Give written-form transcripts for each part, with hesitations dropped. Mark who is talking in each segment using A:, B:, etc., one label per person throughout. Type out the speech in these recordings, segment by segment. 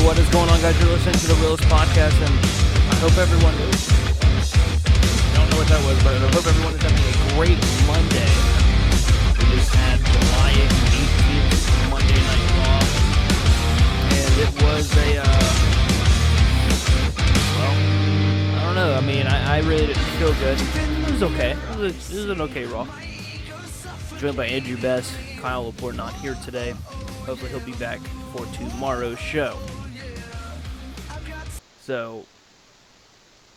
A: What is going on, guys? You're listening to the Realest podcast, and I hope everyone is. I don't know what that was, but I hope everyone is having a great Monday. We just had July 18th, Monday Night Raw, and it was well, I don't know. I mean, I really didn't feel good. It was okay. It was an okay Raw. Joined by Andrew Best, Kyle Laporte not here today. Hopefully he'll be back for tomorrow's show. So,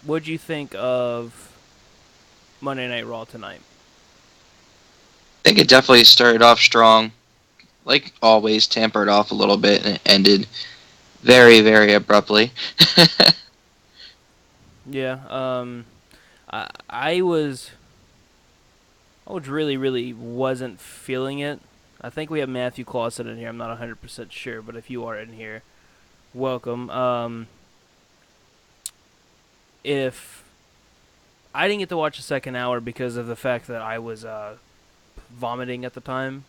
A: what'd you think of Monday Night Raw tonight?
B: I think it definitely started off strong. Like always, tampered off a little bit and it ended very, very abruptly.
A: Yeah, I really wasn't feeling it. I think we have Matthew Clausen in here. I'm not 100% sure, but if you are in here, welcome. If I didn't get to watch the second hour because of the fact that I was vomiting at the time,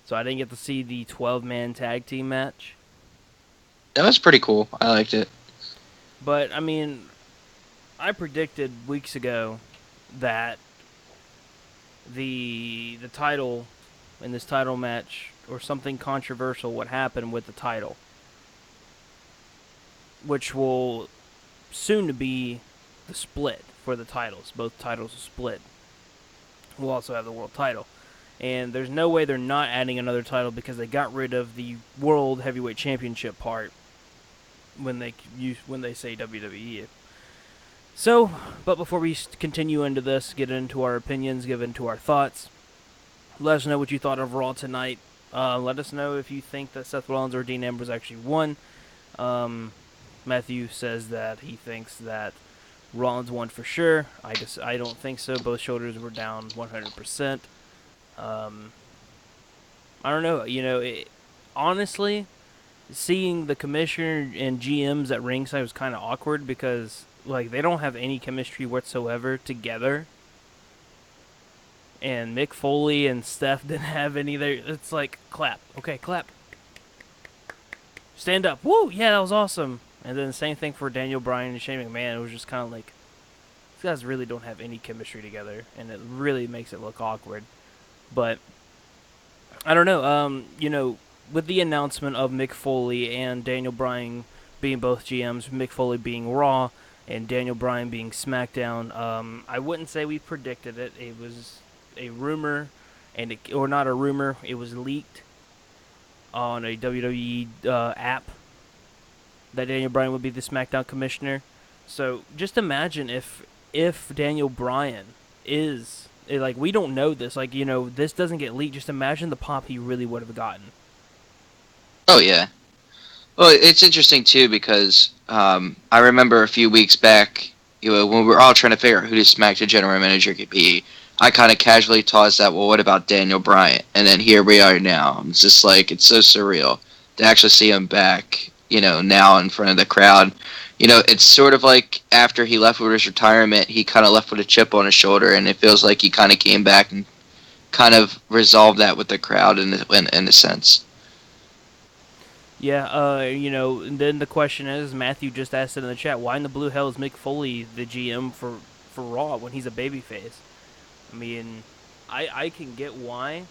A: so I didn't get to see the 12-man tag team match.
B: That was pretty cool. I liked it.
A: But, I mean, I predicted weeks ago that the title in this title match or something controversial would happen with the title, which will soon to be the split for the titles. Both titles will split. We'll also have the world title. And there's no way they're not adding another title because they got rid of the World Heavyweight Championship part when they say WWE. So, but before we continue into this, get into our opinions, get into our thoughts, let us know what you thought of Raw tonight. Let us know if you think that Seth Rollins or Dean Ambrose actually won. Matthew says that he thinks that Rollins won for sure. I don't think so. Both shoulders were down 100%. I don't know. Honestly, seeing the commissioner and GMs at ringside was kind of awkward because they don't have any chemistry whatsoever together. And Mick Foley and Steph didn't have any there. It's like, clap. Okay, clap. Stand up. Woo! Yeah, that was awesome. And then the same thing for Daniel Bryan and Shane McMahon. It was just kind of like, these guys really don't have any chemistry together. And it really makes it look awkward. But, I don't know. With the announcement of Mick Foley and Daniel Bryan being both GMs, Mick Foley being Raw, and Daniel Bryan being SmackDown, I wouldn't say we predicted it. It was a rumor, or not a rumor, it was leaked on a WWE app that Daniel Bryan would be the SmackDown commissioner. So just imagine if Daniel Bryan is, we don't know this, this doesn't get leaked, just imagine the pop he really would have gotten.
B: Oh, yeah. Well, it's interesting, too, because I remember a few weeks back, when we were all trying to figure out who the SmackDown general manager could be, I kind of casually tossed that, well, what about Daniel Bryan? And then here we are now. It's just it's so surreal to actually see him back, now in front of the crowd. It's sort of like after he left with his retirement, he kind of left with a chip on his shoulder, and it feels like he kind of came back and kind of resolved that with the crowd in a sense.
A: Yeah, and then the question is, Matthew just asked it in the chat, why in the blue hell is Mick Foley the GM for Raw when he's a babyface? I mean, I can get why.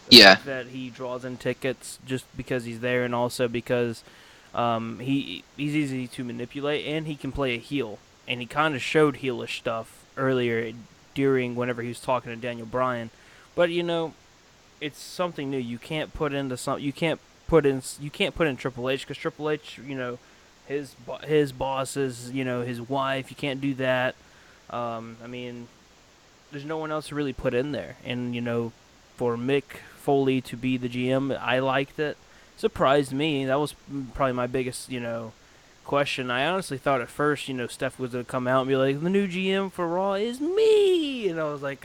B: Yeah.
A: That he draws in tickets just because he's there, and also because he's easy to manipulate, and he can play a heel. And he kind of showed heelish stuff earlier whenever he was talking to Daniel Bryan. But it's something new. You can't put in Triple H because Triple H, his boss is his wife. You can't do that. I mean, there's no one else to really put in there. And, for Mick Foley to be the GM, I liked it. Surprised me. That was probably my biggest, question. I honestly thought at first, Steph was going to come out and be like, the new GM for Raw is me. And I was like,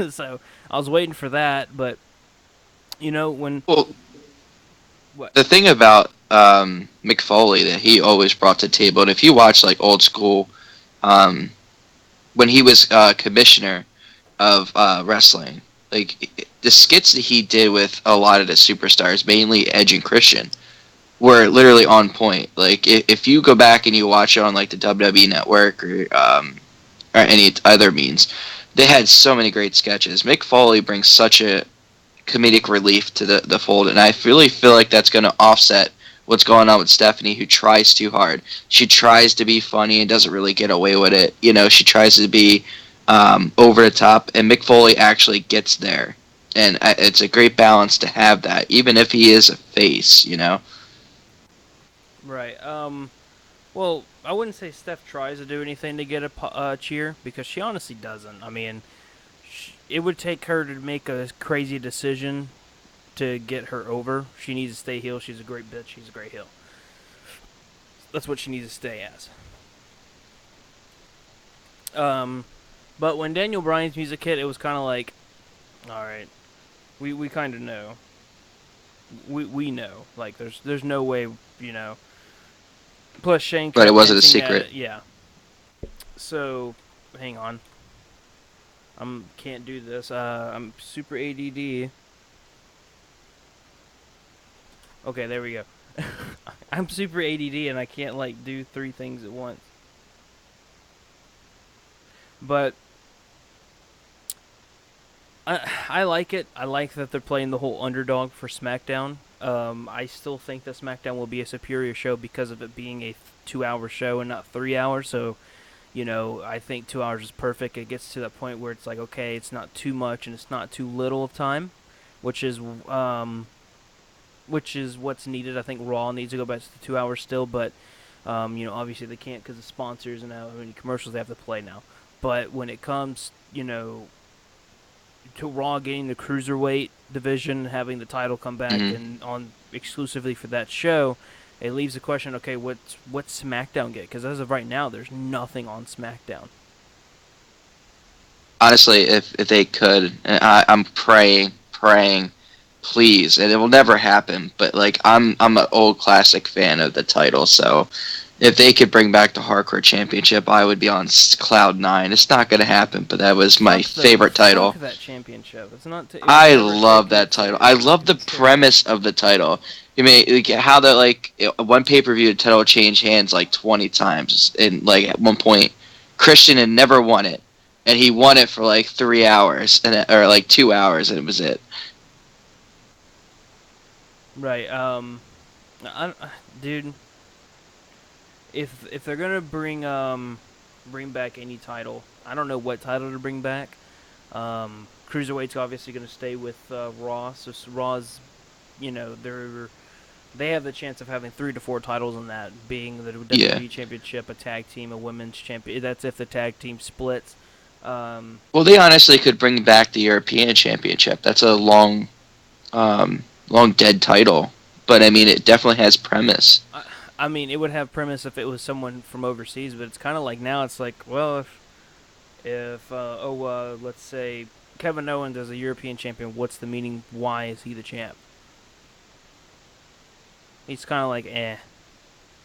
A: so I was waiting for that. But, when...
B: Well,
A: what?
B: The thing about Mick Foley that he always brought to the table, and if you watch old school, when he was commissioner of wrestling, the skits that he did with a lot of the superstars, mainly Edge and Christian, were literally on point. Like if you go back and you watch it on like the WWE Network or any other means, they had so many great sketches. Mick Foley brings such a comedic relief to the fold, and I really feel like that's going to offset what's going on with Stephanie, who tries too hard. She tries to be funny and doesn't really get away with it. You know, she tries to be over the top, and Mick Foley actually gets there. And it's a great balance to have that, even if he is a face. You know,
A: Right. Well, I wouldn't say Steph tries to do anything to get a cheer because she honestly doesn't. I mean, it would take her to make a crazy decision to get her over. She needs to stay heel. She's a great bitch. She's a great heel. That's what she needs to stay as. Um, but when Daniel Bryan's music hit, it was kind of like, all right, we kind of know. We know. Like, there's no way, you know. Plus, Shane
B: but it
A: kept
B: wasn't a
A: hinting at
B: secret.
A: it. Yeah. So, hang on. Can't do this. I'm super ADD. Okay, there we go. I'm super ADD and I can't like do three things at once. But I like it. I like that they're playing the whole underdog for SmackDown. I still think that SmackDown will be a superior show because of it being a 2 hour show and not 3 hours. So, you know, I think 2 hours is perfect. It gets to that point where it's like, okay, it's not too much and it's not too little of time, which is um, which is what's needed. I think Raw needs to go back to the 2 hours still, but you know, obviously they can't because of sponsors and how many commercials they have to play now. But when it comes, you know, to Raw getting the cruiserweight division, having the title come back
B: Hmm.
A: and on exclusively for that show, it leaves the question: okay, what's SmackDown get? Because as of right now, there's nothing on SmackDown.
B: Honestly, if they could, I'm praying, please, and it will never happen. But like I'm an old classic fan of the title, so if they could bring back the Hardcore Championship, I would be on cloud nine. It's not gonna happen, but that was my favorite
A: Fuck
B: title.
A: that championship. It's not. It was
B: I
A: never
B: love
A: taken
B: that
A: it
B: title. I
A: seriously.
B: love
A: It
B: the
A: was terrible.
B: premise of the title. You mean like, how that like one pay per view the title changed hands like 20 times, and like at one point, Christian had never won it, and he won it for like 3 hours or like 2 hours, and it was it.
A: Right. Dude, if they're gonna bring back any title, I don't know what title to bring back. Cruiserweight's obviously gonna stay with Raw, so Raw's, you know, they have the chance of having 3 to 4 titles in that, being the
B: Yeah.
A: WWE Championship, a tag team, a women's champion. That's if the tag team splits. Um,
B: Well, they honestly could bring back the European Championship. That's a long dead title, but I mean, it definitely has premise.
A: I, I mean, it would have premise if it was someone from overseas, but it's kind of like now. It's like, well, if let's say Kevin Owens is a European champion, what's the meaning? Why is he the champ? He's kind of like, it's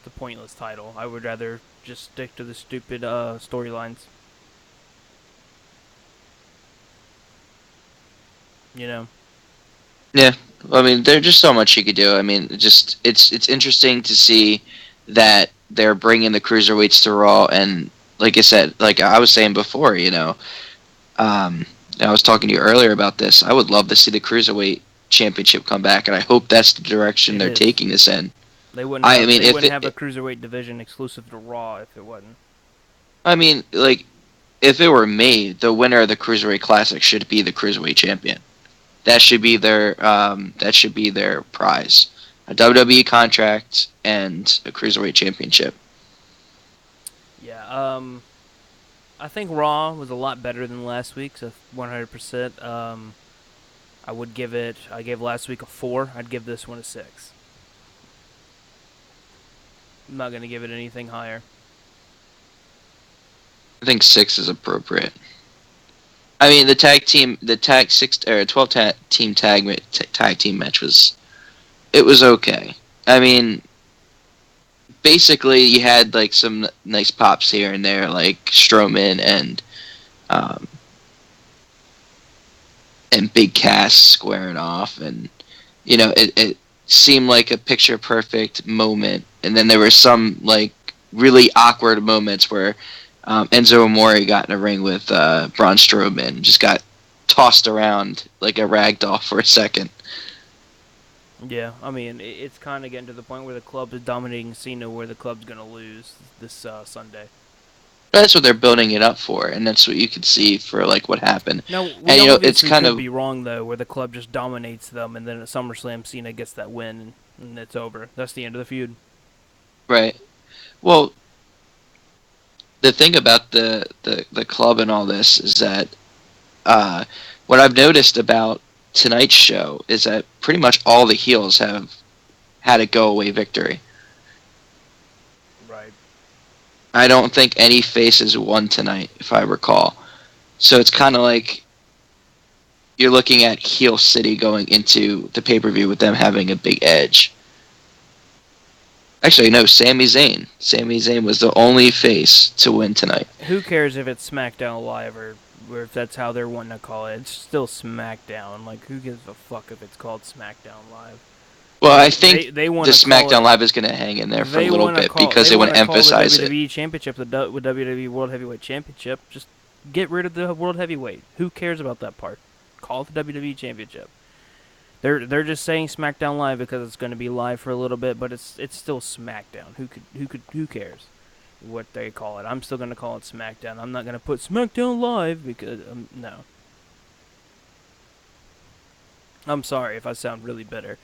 A: a pointless title. I would rather just stick to the stupid storylines. You know.
B: Yeah, I mean, there's just so much you could do. I mean, just it's interesting to see that they're bringing the cruiserweights to Raw, and like I said, like I was saying before, um, I was talking to you earlier about this. I would love to see the cruiserweight championship come back, and I hope that's the direction
A: It
B: they're
A: is.
B: taking this in.
A: They wouldn't
B: I
A: have
B: mean,
A: they
B: if
A: wouldn't have a
B: it,
A: cruiserweight division exclusive to Raw if it wasn't.
B: I mean, like if it were me, the winner of the cruiserweight classic should be the cruiserweight champion. That should be their prize. A WWE contract and a cruiserweight championship.
A: Yeah. I think Raw was a lot better than last week, so 100%. I would give it. I gave last week a 4. I'd give this one a 6. I'm not gonna give it anything higher.
B: I think six is appropriate. I mean, the tag six or 12 team tag team match it was okay. I mean, basically you had like some nice pops here and there, like Strowman um, and Big Cass squaring off, and you know it seemed like a picture perfect moment, and then there were some like really awkward moments where Enzo Amore got in a ring with Braun Strowman, and just got tossed around like a rag doll for a second.
A: Yeah, I mean, it's kind of getting to the point where the club is dominating Cena, where the club's gonna lose this Sunday.
B: That's what they're building it up for, and that's what you could see for like what happened.
A: Now we
B: And it's
A: obviously
B: kind
A: could
B: of
A: be wrong though, where the club just dominates them, and then at SummerSlam Cena gets that win, and it's over. That's the end of the feud.
B: right. Well, the thing about the club and all this is that uh, what I've noticed about tonight's show is that pretty much all the heels have had a go away victory.
A: Right.
B: I don't think any faces won tonight, if I recall. So it's kind of like you're looking at heel city going into the pay per view with them having a big edge. Actually, no, Sami Zayn. Sami Zayn was the only face to win tonight.
A: Who cares if it's SmackDown Live or if that's how they're wanting to call it? It's still SmackDown. Like, who gives a fuck if it's called SmackDown Live?
B: Well, I
A: They
B: think the
A: want to call
B: SmackDown
A: it.
B: Live is going to hang in there for a
A: They
B: little
A: want to
B: bit
A: call.
B: because
A: They
B: they want
A: want
B: to
A: to call the
B: emphasize it.
A: WWE Championship with WWE World Heavyweight Championship. Just get rid of the World Heavyweight. Who cares about that part? Call it the WWE Championship. They're just saying SmackDown Live because it's going to be live for a little bit, but it's still SmackDown. Who cares what they call it? I'm still going to call it SmackDown. I'm not going to put SmackDown Live because no. I'm sorry if I sound really bitter.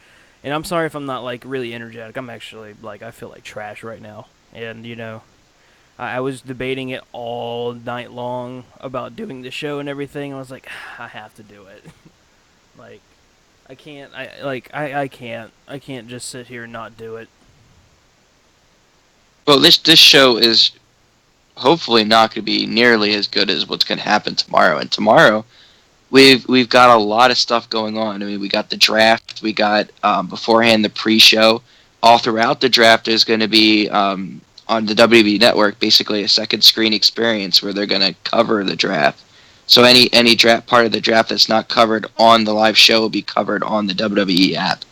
A: And I'm sorry if I'm not like really energetic. I'm actually like I feel like trash right now. And I was debating it all night long about doing the show and everything. I was like, I have to do it. Like I can't. I can't just sit here and not do it.
B: Well, this show is hopefully not going to be nearly as good as what's going to happen tomorrow. And tomorrow we've got a lot of stuff going on. I mean, we got the draft, we got beforehand the pre-show. All throughout the draft, there's going to be on the WWE Network basically a second screen experience where they're going to cover the draft. So any draft part of the draft that's not covered on the live show will be covered on the WWE app.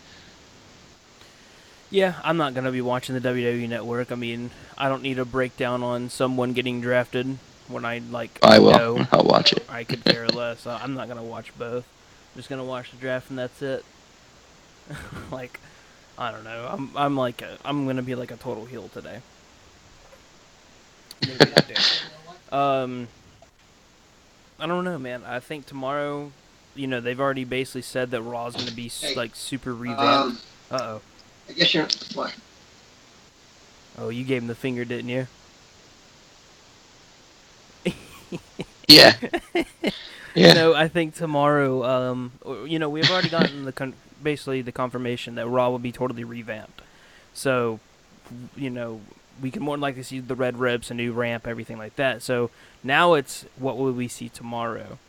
A: Yeah, I'm not gonna be watching the WWE Network. I mean, I don't need a breakdown on someone getting drafted when I like
B: I will.
A: know.
B: I'll watch it.
A: I could care less. I'm not gonna watch both. I'm just gonna watch the draft and that's it. Like, I don't know. I'm gonna be like a total heel today. I'm gonna be a dick. Um, I don't know, man. I think tomorrow, they've already basically said that Raw's gonna be
B: Hey,
A: like super revamped. Uh oh.
B: I guess you're what?
A: Oh, you gave him the finger, didn't you?
B: Yeah, yeah.
A: No, I think tomorrow. We've already gotten basically the confirmation that Raw will be totally revamped. So, you know, we can more than likely see the red ribs, a new ramp, everything like that. So now it's what will we see tomorrow?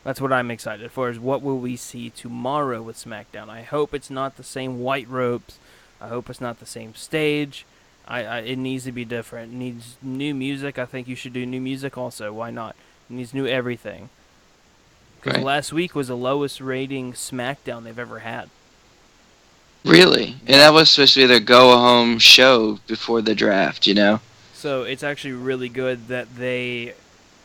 A: That's what I'm excited for. Is what will we see tomorrow with SmackDown? I hope it's not the same white ropes. I hope it's not the same stage. It needs to be different. It needs new music. I think you should do new music also. Why not? It needs new everything. Because
B: Right.
A: last week was the lowest rating SmackDown they've ever had.
B: Really? And
A: Yeah.
B: that was supposed to be their go home show before the draft, you know?
A: So it's actually really good that they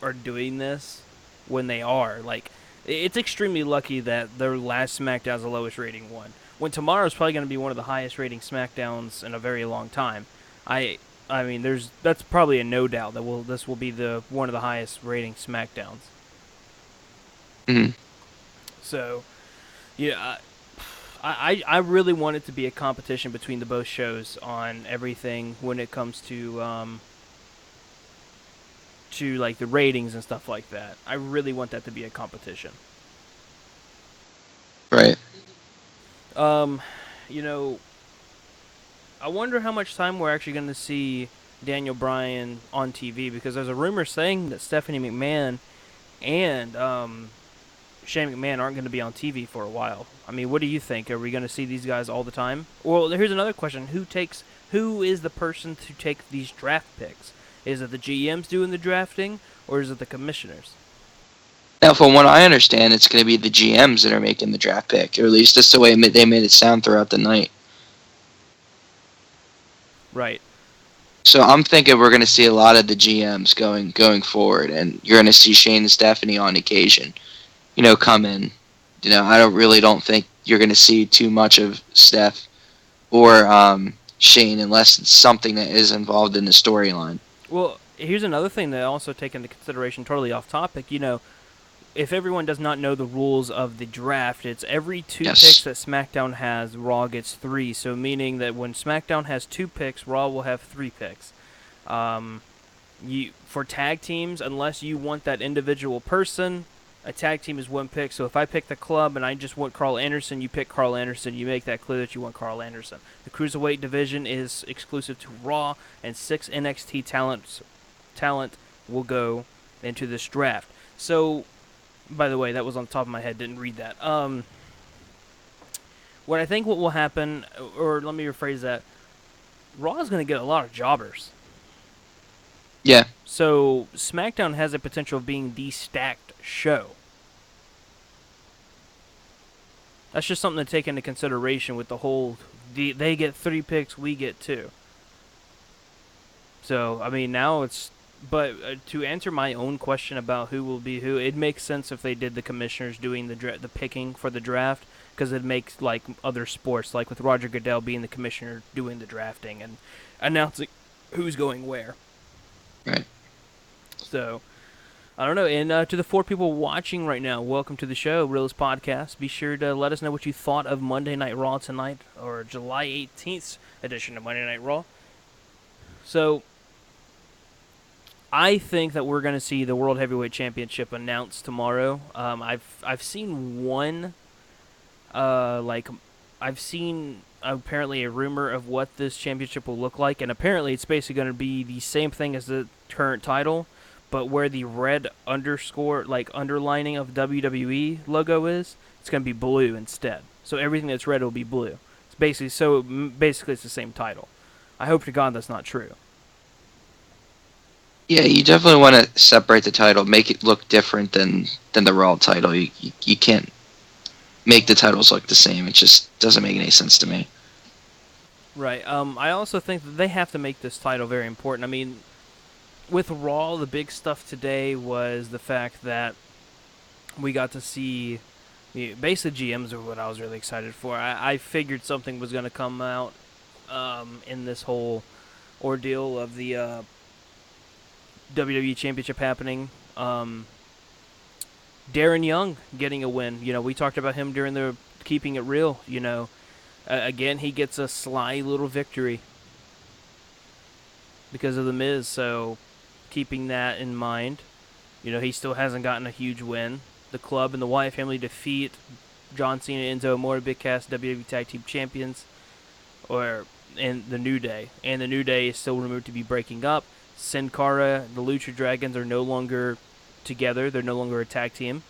A: are doing this when they are. Like, it's extremely lucky that their last SmackDown's the lowest rating one. When tomorrow's probably going to be one of the highest rating SmackDowns in a very long time. I I mean, that's probably a no doubt that this will be the one of the highest rating SmackDowns.
B: Hmm.
A: So, yeah, I really want it to be a competition between the both shows on everything when it comes to like the ratings and stuff like that. I really want that to be a competition.
B: Right.
A: Um, you know, I wonder how much time we're actually going to see Daniel Bryan on TV because there's a rumor saying that Stephanie McMahon and Shane McMahon aren't going to be on TV for a while. I mean, what do you think? Are we going to see these guys all the time? Well, here's another question: who is the person to take these draft picks? Is it the GMs doing the drafting, or is it the commissioners?
B: Now, from what I understand, it's going to be the GMs that are making the draft pick, or at least that's the way they made it sound throughout the night.
A: Right.
B: So I'm thinking we're going to see a lot of the GMs going forward, and you're going to see Shane and Stephanie on occasion, come in. I don't think you're going to see too much of Steph or Shane unless it's something that is involved in the storyline.
A: Well, here's another thing that also take into consideration, totally off topic. If everyone does not know the rules of the draft, it's every two picks
B: Yes.
A: that SmackDown has, Raw gets three. So meaning that when SmackDown has two picks, Raw will have three picks. Um, for tag teams, unless you want that individual person, a tag team is one pick. So if I pick the club and I just want Carl Anderson, you pick Carl Anderson. You make that clear that you want Carl Anderson. The cruiserweight division is exclusive to Raw, and 6 NXT talent will go into this draft. So, by the way, that was on the top of my head. Didn't read that. What I think what will happen, or let me rephrase that. Raw is going to get a lot of jobbers.
B: Yeah.
A: So SmackDown has a potential of being the stacked show. That's just something to take into consideration with the whole. They get 3 picks, we get 2. So I mean now it's. But to answer my own question about who will be who, it makes sense if they did the commissioners doing the picking for the draft, because it makes like other sports, like with Roger Goodell being the commissioner doing the drafting and announcing who's going where.
B: Right.
A: So I don't know. And to the 4 people watching right now, welcome to the show, Realest Podcast. Be sure to let us know what you thought of Monday Night Raw tonight, or July 18th edition of Monday Night Raw. So I think that we're going to see the World Heavyweight Championship announced tomorrow. I've seen one, like I've seen apparently a rumor of what this championship will look like, and apparently it's basically going to be the same thing as the current title, but where the red underscore, like underlining of WWE logo is, it's going to be blue instead. So everything that's red will be blue. It's basically it's the same title. I hope to God that's not true.
B: Yeah, you definitely want to separate the title, make it look different than the Raw title. You can't make the titles look the same. It just doesn't make any sense to me.
A: Right. I also think that they have to make this title very important. I mean, with Raw, the big stuff today was the fact that we got to see basically GMs are what I was really excited for. I figured something was going to come out in this whole ordeal of the WWE Championship happening. Darren Young getting a win. We talked about him during the Keeping It Real. Again, he gets a sly little victory because of The Miz. So keeping that in mind, he still hasn't gotten a huge win. The Club and the Wyatt family defeat John Cena, Enzo Amore, Big Cass, WWE Tag Team Champions, and the New Day. And the New Day is still rumored to be breaking up. Sin Cara, the Lucha Dragons are no longer together. They're no longer a tag team.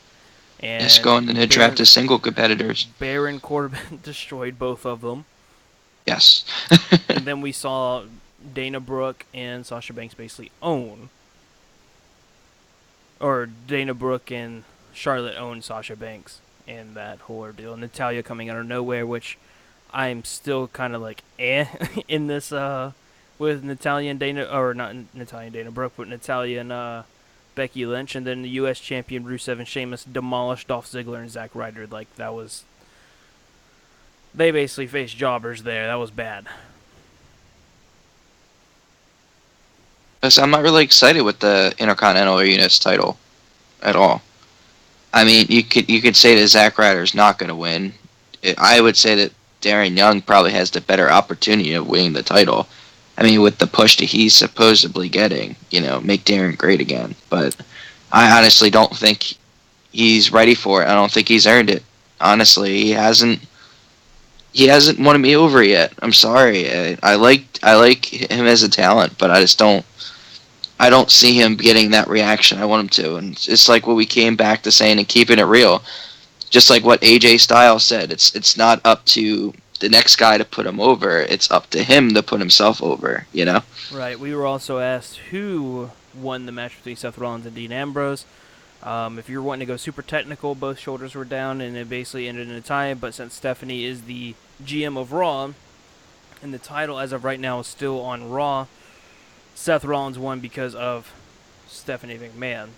B: It's
A: And
B: going to draft as single competitors.
A: Baron Corbin destroyed both of them.
B: Yes.
A: And then we saw Dana Brooke and Sasha Banks basically Dana Brooke and Charlotte own Sasha Banks in that whole ordeal. Natalia coming out of nowhere, which I'm still kind of like in this with Natalia and Dana, or not Natalia and Dana Brooke, but Natalia and Becky Lynch, and then the U.S. champion Rusev and Sheamus demolished Dolph Ziggler and Zack Ryder. Like they basically faced jobbers there. That was bad.
B: I'm not really excited with the Intercontinental or Unitas title at all. I mean, you could say that Zack Ryder's not going to win. I would say that Darren Young probably has the better opportunity of winning the title. I mean, with the push that he's supposedly getting, make Darren great again. But I honestly don't think he's ready for it. I don't think he's earned it. Honestly, he hasn't. He hasn't won me over yet. I'm sorry. I like him as a talent, but I just don't. I don't see him getting that reaction I want him to. And it's like what we came back to saying and keeping it real. Just like what AJ Styles said, it's not up to the next guy to put him over. It's up to him to put himself over.
A: Right. We were also asked who won the match between Seth Rollins and Dean Ambrose. If you're wanting to go super technical, both shoulders were down, and it basically ended in a tie. But since Stephanie is the GM of Raw, and the title as of right now is still on Raw, Seth Rollins won because of Stephanie McMahon.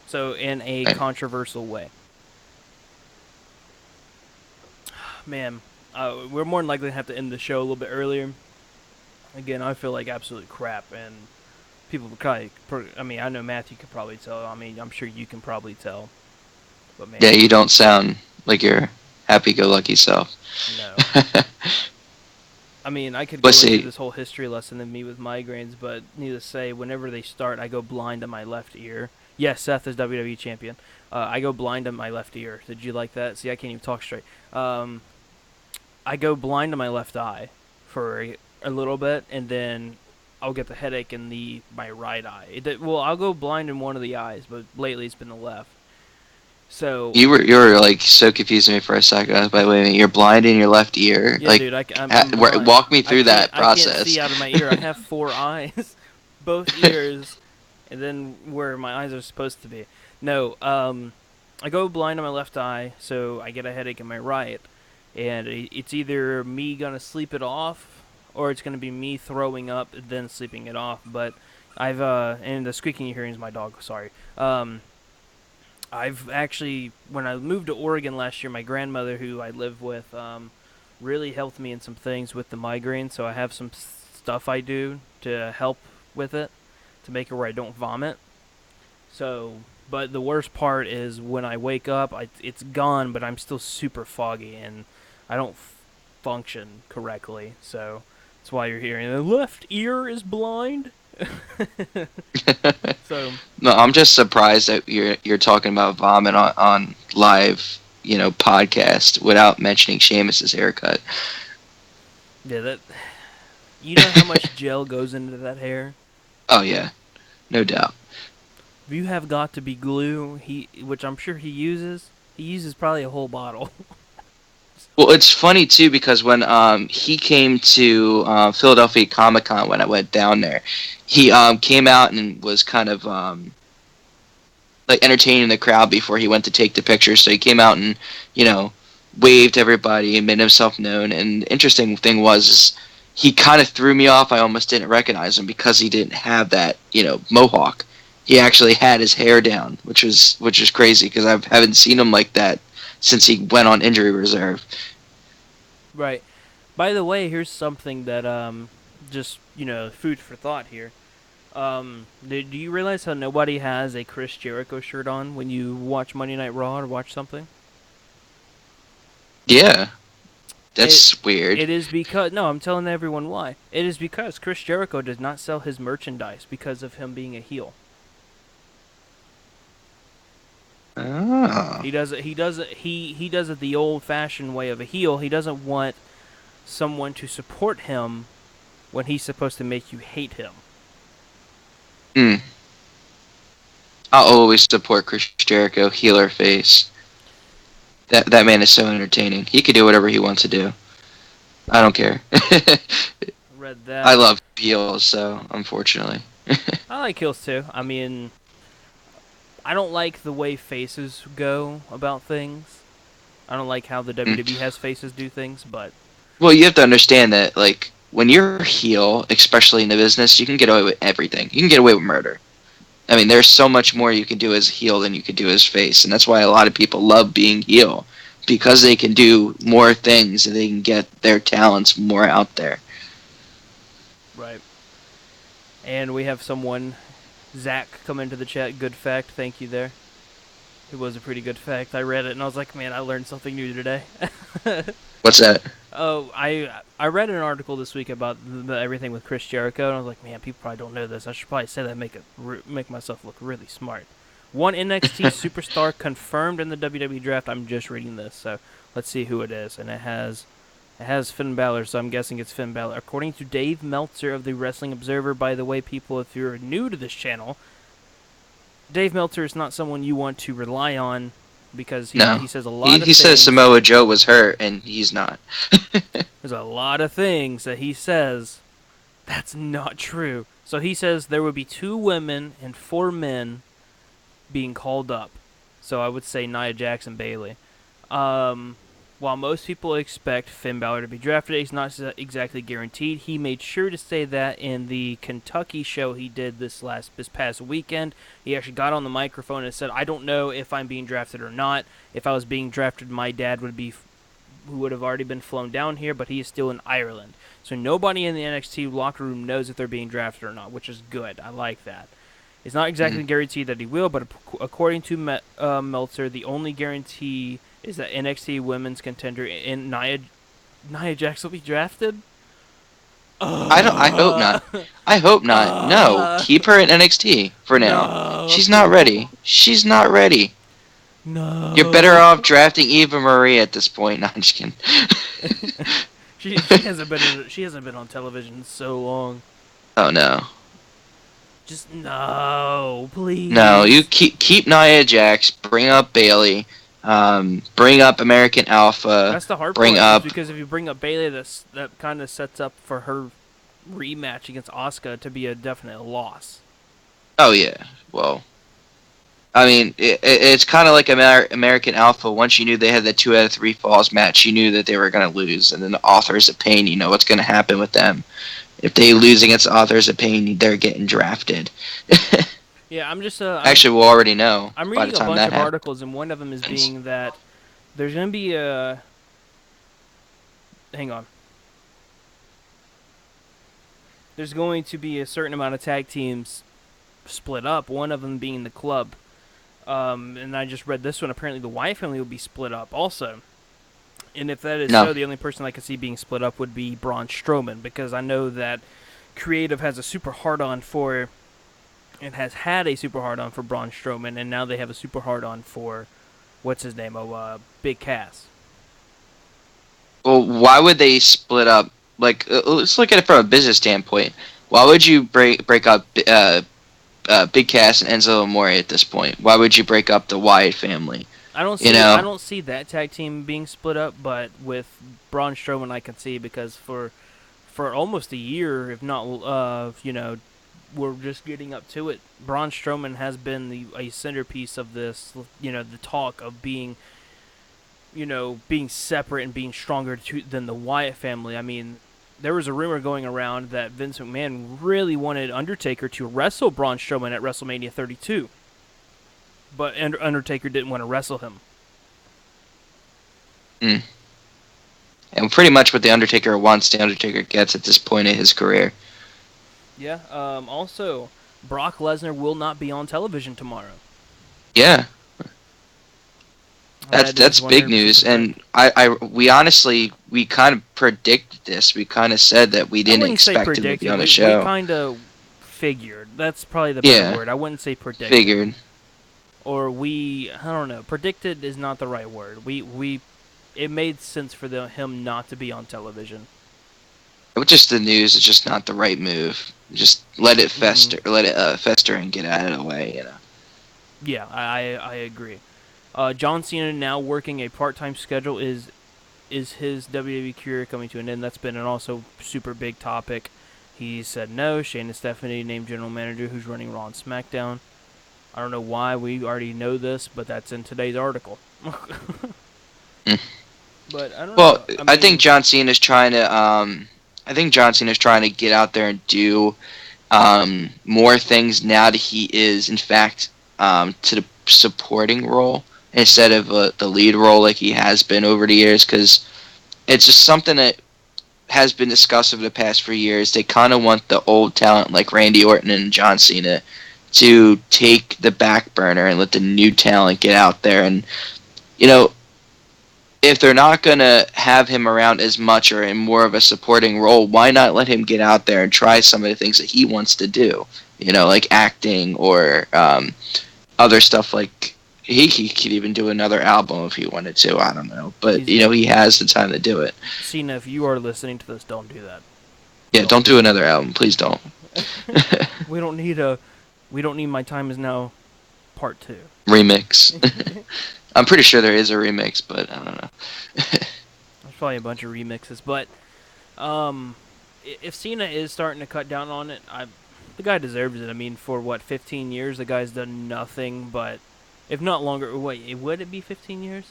A: So in a
B: Right.
A: controversial way, man, we're more than likely to have to end the show a little bit earlier. Again, I feel like absolute crap, and people probably. I mean, I know Matthew could probably tell. I mean, I'm sure you can probably tell. But
B: Yeah,
A: man,
B: you don't sound like your happy-go-lucky self.
A: no. I mean, I could
B: But
A: go into
B: see,
A: this whole history lesson of me with migraines, but needless to say, whenever they start, I go blind on my left ear. Yes, Seth is WWE champion. I go blind on my left ear. Did you like that? See, I can't even talk straight. I go blind on my left eye for a little bit, and then I'll get the headache in the my right eye. Well, I'll go blind in one of the eyes, but lately it's been the left. So
B: you were like so confusing me for a second. I was like, wait a minute, you're blind in your left ear.
A: yeah,
B: Like,
A: dude, I'm blind.
B: walk me through that
A: I can't see
B: process.
A: out of my ear. I have four eyes, both ears, and then where my eyes are supposed to be. No, I go blind on my left eye, so I get a headache in my right, and it's either me gonna sleep it off, or it's gonna be me throwing up and then sleeping it off. But I've and the squeaking you're hearing is my dog. Sorry. I've actually, when I moved to Oregon last year, my grandmother, who I live with, really helped me in some things with the migraine. So I have some stuff I do to help with it, to make it where I don't vomit. So, but the worst part is when I wake up, it's gone, but I'm still super foggy and I don't function correctly. So that's why you're hearing the left ear is blind. So
B: No, I'm just surprised that you're talking about vomit on live, podcast without mentioning Seamus's haircut.
A: yeah, that you know how much gel goes into that hair.
B: Oh yeah, no doubt.
A: If you have got to be glue, which I'm sure he uses probably a whole bottle.
B: Well, it's funny too because when he came to Philadelphia Comic Con when I went down there, he came out and was kind of like entertaining the crowd before he went to take the picture. So he came out and you know waved to everybody and made himself known. And the interesting thing was is he kind of threw me off. I almost didn't recognize him because he didn't have that mohawk. He actually had his hair down, which is crazy because I haven't seen him like that since he went on injury reserve.
A: Right. By the way, here's something that just food for thought here. Do you realize how nobody has a Chris Jericho shirt on when you watch Monday Night Raw or watch something?
B: Yeah,
A: It
B: that's weird.
A: it is because no, I'm telling everyone why. It is because Chris Jericho does not sell his merchandise because of him being a heel.
B: Oh.
A: He does it. He does it. He does it the old-fashioned way of a heel. He doesn't want someone to support him when he's supposed to make you hate him.
B: Mm. I'll always support Chris Jericho, heel or face. That man is so entertaining. He could do whatever he wants to do. I don't care.
A: Read
B: I
A: that.
B: love heels, so unfortunately.
A: I like heels too. I mean, I don't like the way faces go about things. I don't like how the
B: Mm.
A: WWE has faces do things, but
B: Well, you have to understand that, like, when you're a heel, especially in the business, you can get away with everything. You can get away with murder. I mean, there's so much more you can do as a heel than you could do as face, and that's why a lot of people love being heel because they can do more things and they can get their talents more out there.
A: right. And we have someone, Zach, come into the chat. Good fact. Thank you there. It was a pretty good fact. I read it and I was like, man, I learned something new today.
B: What's that?
A: Oh, I read an article this week about everything with Chris Jericho, and I was like, man, people probably don't know this. I should probably say that and make myself look really smart. One NXT superstar confirmed in the WWE draft. I'm just reading this, so let's see who it is, and it has Finn Balor, so I'm guessing it's Finn Balor. According to Dave Meltzer of the Wrestling Observer, by the way, people, if you're new to this channel, Dave Meltzer is not someone you want to rely on because
B: No.
A: he says a
B: He,
A: lot of
B: he says
A: things.
B: Samoa Joe was hurt, and he's not.
A: There's a lot of things that he says that's not true. So he says there would be 2 women and 4 men being called up. So I would say Nia Jackson Bailey. Um, while most people expect Finn Balor to be drafted, he's not exactly guaranteed. He made sure to say that in the Kentucky show he did this past weekend. He actually got on the microphone and said, "I don't know if I'm being drafted or not. If I was being drafted, my dad would be who would have already been flown down here, but he is still in Ireland. So nobody in the NXT locker room knows if they're being drafted or not, which is good. I like that. It's not
B: Mhm.
A: exactly guaranteed that he will, but according to Meltzer, the only guarantee is that NXT Women's contender in Nia Jax will be drafted.
B: I don't. I hope not.
A: Uh,
B: I hope not. No,
A: uh,
B: keep her in NXT for now.
A: no,
B: She's not ready. She's not ready. You're better
A: no.
B: off drafting Eva Marie at this point. No, I'm just kidding.
A: She hasn't been on television in so long.
B: Oh no,
A: Just no,
B: no. You
A: please.
B: keep Nia Jax. Bring up Bailey. Bring up American Alpha.
A: That's the hard
B: Bring
A: part, is
B: up.
A: because if you bring up Bailey, that kind of sets up for her rematch against Asuka to be a definite loss.
B: Oh yeah. Well, I mean, it's kind of like American Alpha. Once you knew they had the 2 out of 3 falls match, you knew that they were going to lose. And then the Authors of Pain, you know what's going to happen with them. If they lose against the Authors of Pain, they're getting drafted.
A: Yeah,
B: Actually, we'll already know
A: I'm
B: by the
A: reading a
B: time
A: bunch
B: that
A: of articles, and one of them is
B: happens.
A: being that there's gonna be a hang on. There's going to be a certain amount of tag teams split up. One of them being the club. And I just read this one. Apparently, the Wyatt family will be split up also. And if that is
B: No.
A: so, the only person I could see being split up would be Braun Strowman, because I know that Creative has a super hard on for, and has had a super hard on for Braun Strowman, and now they have a super hard on for what's his name? Big Cass.
B: Well, why would they split up? Like, let's look at it from a business standpoint. Why would you break up Big Cass and Enzo Amore at this point? Why would you break up the Wyatt family? You
A: I
B: know,
A: don't see that tag team being split up, but with Braun Strowman I can see, because for almost a year, if not we're just getting up to it. Braun Strowman has been a centerpiece of this, the talk of being, being separate and being stronger than the Wyatt family. I mean, there was a rumor going around that Vince McMahon really wanted Undertaker to wrestle Braun Strowman at WrestleMania 32, but Undertaker didn't want to wrestle him.
B: mm. And pretty much what the Undertaker wants, the Undertaker gets at this point in his career.
A: Yeah. Also, Brock Lesnar will not be on television tomorrow.
B: Yeah,
A: That is
B: that's big
A: 100%
B: news.
A: confirmed.
B: And we honestly we kind of predicted this. We kind of said that we
A: I
B: didn't
A: wouldn't say
B: expect him to be
A: predicted.
B: on the
A: We
B: show.
A: kind of figured. That's probably the better
B: Yeah,
A: word. I wouldn't say predicted.
B: figured.
A: Or I don't know. Predicted is not the right word. It made sense for him not to be on television.
B: But just the news is just not the right move. Just let it
A: Mm,
B: fester, let it fester and get out of the way. You know.
A: yeah, I agree. John Cena now working a part-time schedule, is his WWE career coming to an end? That's been an also super big topic. He said no. Shane and Stephanie named general manager, who's running Raw and SmackDown. I don't know why we already know this, but that's in today's article.
B: Mm.
A: But I don't
B: Well,
A: know. I
B: I think
A: mean,
B: John Cena's trying to. I think John Cena's trying to get out there and do more things now that he is, in fact, to the supporting role instead of the lead role like he has been over the years. Because it's just something that has been discussed over the past few years. They kind of want the old talent like Randy Orton and John Cena to take the back burner and let the new talent get out there. And you know, if they're not going to have him around as much or in more of a supporting role, why not let him get out there and try some of the things that he wants to do? You know, like acting or other stuff like he could even do another album if he wanted to. I don't know. But,
A: he's
B: you know, he has the time to do it.
A: Cena. If you are listening to this, don't do that.
B: Yeah,
A: Don't
B: don't
A: do
B: do another album. Please don't.
A: it. we don't need a. We don't need My Time Is Now Part Two.
B: Remix. I'm pretty sure there is a remix, but I don't know.
A: There's probably a bunch of remixes, but um, if Cena is starting to cut down on it, the guy deserves it. I mean, for what, 15 years, the guy's done nothing but, if not longer. Wait, would it be 15 years?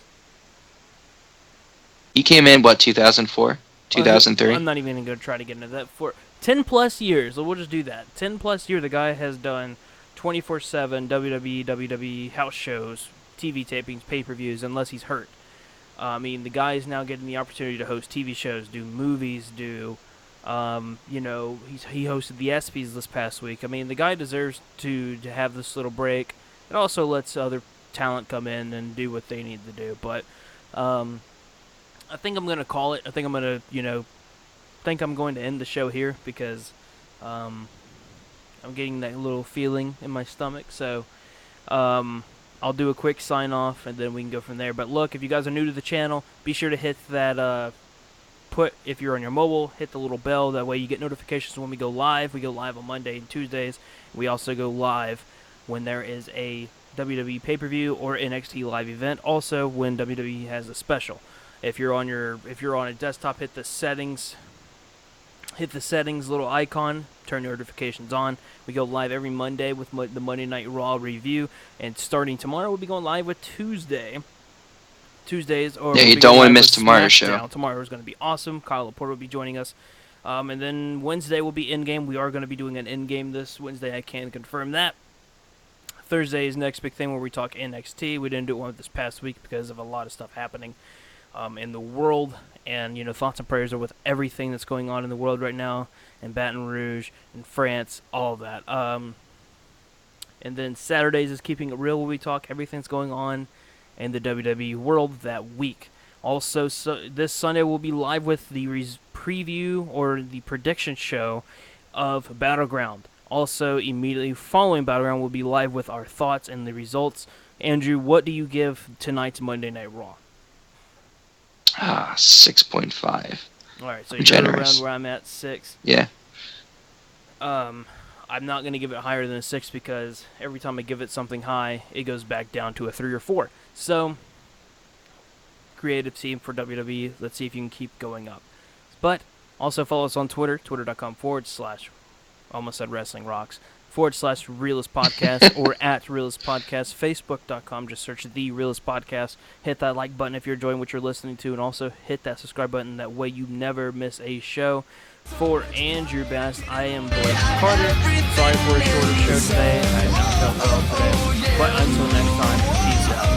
B: He came in what 2004, 2003.
A: I'm not even going to try to get into that. For 10 plus years, we'll just do that. 10 plus years, the guy has done 24/7 WWE, WWE house shows, TV tapings, pay per views, unless he's hurt. I mean, the guy is now getting the opportunity to host TV shows, do movies, he hosted the ESPYs this past week. I mean, the guy deserves to have this little break. It also lets other talent come in and do what they need to do. But I think I'm going to call it. I think I'm going to, think I'm going to end the show here because I'm getting that little feeling in my stomach. So I'll do a quick sign off and then we can go from there. But look, if you guys are new to the channel, be sure to hit that if you're on your mobile, hit the little bell. That way you get notifications when we go live. We go live on Monday and Tuesdays. We also go live when there is a WWE pay-per-view or NXT live event. Also, when WWE has a special. If you're on a desktop, hit the settings little icon, turn notifications on. We go live every Monday with the Monday Night Raw review, and starting tomorrow, we'll be going live with Tuesdays, or
B: Yeah,
A: we'll
B: you
A: be
B: don't
A: going
B: want to
A: live
B: miss
A: with
B: tomorrow's
A: SmackDown.
B: show.
A: Tomorrow is going to be awesome. Kyle Laporte will be joining us. And then Wednesday will be in-game. We are going to be doing an in-game this Wednesday. I can confirm that. Thursday is next big thing where we talk NXT. We didn't do one this past week because of a lot of stuff happening in the world. And, thoughts and prayers are with everything that's going on in the world right now, in Baton Rouge, in France, all of that. And then Saturdays is Keeping It Real, where we talk everything that's going on in the WWE world that week. Also, this Sunday we'll be live with the preview or the prediction show of Battleground. Also, immediately following Battleground, we'll be live with our thoughts and the results. Andrew, what do you give tonight's Monday Night Raw?
B: 6.5.
A: All right, so
B: I'm
A: you're
B: generous.
A: around where I'm at, 6.
B: Yeah.
A: I'm not going to give it higher than a 6 because every time I give it something high, it goes back down to a 3 or 4. So, creative team for WWE. Let's see if you can keep going up. But also follow us on Twitter, twitter.com/ almost said Wrestling Rocks, / Realest Podcast or at Realest Podcast, Facebook.com. Just search The Realest Podcast. Hit that like button if you're enjoying what you're listening to, and also hit that subscribe button. That way you never miss a show. For Andrew Best, I am Blake Carter. Sorry for a shorter show today. I have not felt well today. But until next time, peace out.